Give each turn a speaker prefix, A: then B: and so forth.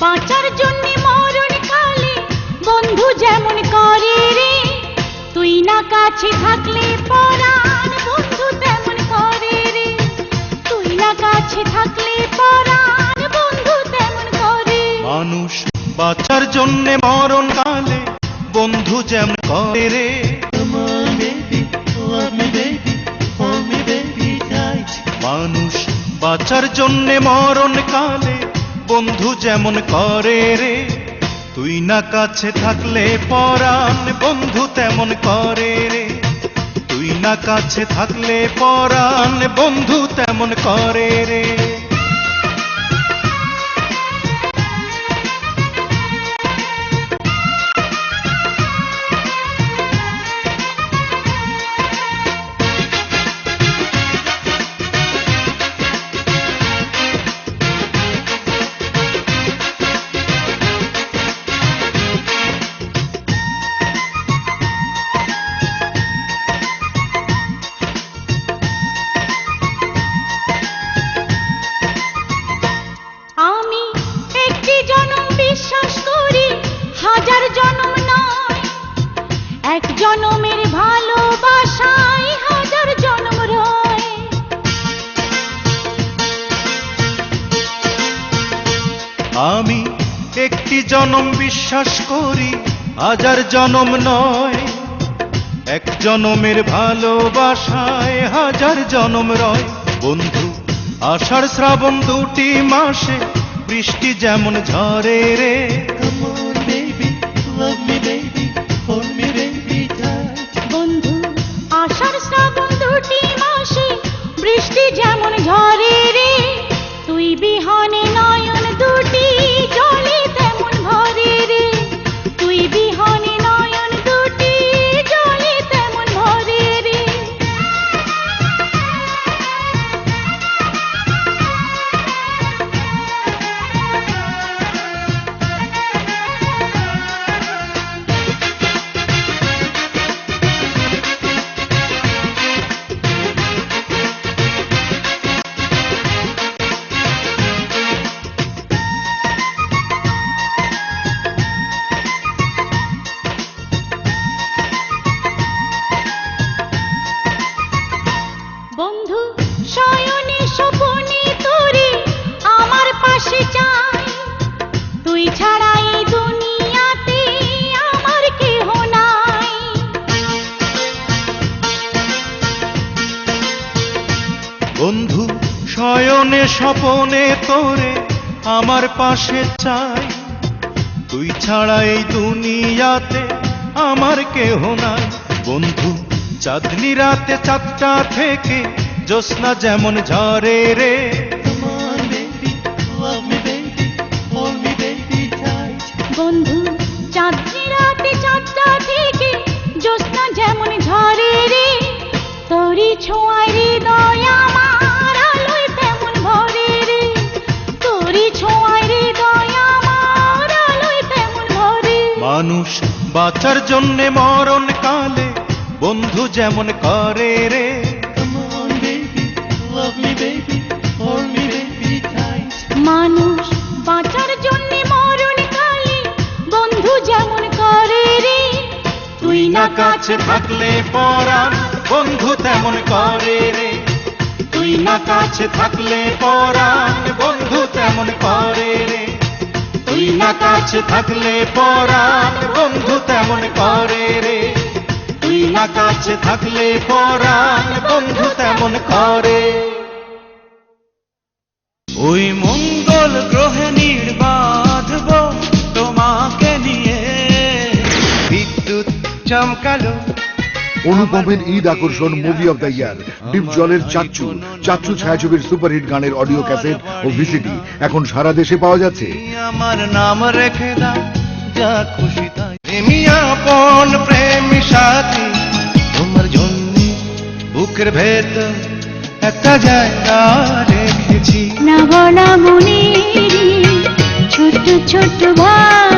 A: বাঁচার জন্য মরণ কালে বন্ধু যেমন করে রে, তুই না কাছে থাকলে পরাণ বন্ধু তেমন করে রে, তুই না কাছে থাকলে পরাণ বন্ধু তেমন করে।
B: মানুষ বাঁচার জন্য মরণ কালে বন্ধু যেমন করে রে। মানুষ বাঁচার জন্য মরণ কালে বন্ধু যেমন করে রে, তুই না কাছে থাকলে পরাণ বন্ধু তেমন করে রে, তুই না কাছে থাকলে পরাণ বন্ধু তেমন করে রে।
A: আমি একটি জনম বিশ্বাস করি, হাজার জনম নয়, এক জনমের ভালোবাসায় হাজার জনম রয়।
B: আমি একটি জনম বিশ্বাস করি, হাজার জনম নয়, এক জনমের ভালোবাসায় হাজার জনম রয়। বন্ধু আষাঢ় শ্রাবণ দুটি মাসে বৃষ্টি যেমন ঝরে রে,
A: বন্ধু আষাঢ় শ্রাবণ দুটি মাসে বৃষ্টি যেমন ঝরে রে, তুই বিহনে নয়ন দুটি জলে তেমন ভরে রে, তুই বিহনে নয়ন দুটি জলে তেমন ভরে রে। বন্ধু শয়নে স্বপনে তোরে আমার পাশে চাই, তুই ছাড়া এই দুনিয়াতে আমার কেহ নাই।
B: বন্ধু শয়নে স্বপনে তোরে আমার পাশে চাই, তুই ছাড়া এই দুনিয়াতে আমার কেহ নাই। বন্ধু চাঁদনি রাতে চাঁদটা থেকে জ্যোৎস্না যেমন ঝরে রে,
A: বন্ধু চাঁদনি রাতে চাঁদটা থেকে জ্যোৎস্না যেমন ঝরে রে, তোরই ছোঁয়ায় হৃদয় আমার আলোয় তেমন ভরে রে, তোরই ছোঁয়ায় হৃদয় আমার আলোয় তেমন ভরে।
B: মানুষ বাঁচার জন্যে মরণ কালে বন্ধু যেমন করে রে,
A: মানুষ বাঁচার জন্য মরণ কালে বন্ধু যেমন করে রে,
B: তুই না কাছে থাকলে পরাণ বন্ধু তেমন করে রে, তুই না কাছে থাকলে পরাণ বন্ধু তেমন করে রে, তুই না কাছে থাকলে পরাণ বন্ধু তেমন করে রে, তুই না কাছে থাকলে পরাণ বন্ধু তেমন করে। ওই মঙ্গল গ্রহে নির্বাধব তোমাকে নিয়ে বিদ্যুৎ চমকালো।
C: অনুপমের ঈদ আকর্ষণ movie of the year deep জলের চাচ্চু চাচ্চু ছায়াছবির সুপারহিট গানের অডিও ক্যাসেট ও ভিসিডি এখন সারা দেশে পাওয়া যাচ্ছে।
B: আমার নাম রেখে দাও যা খুশি তাই, প্রেমী আপন প্রেমী সাথী তোমার জন্য বুকের ভেতর একটা জায়গা রেখেছি।
A: না বলা মনে ছোট্ট ছোট্ট ভাই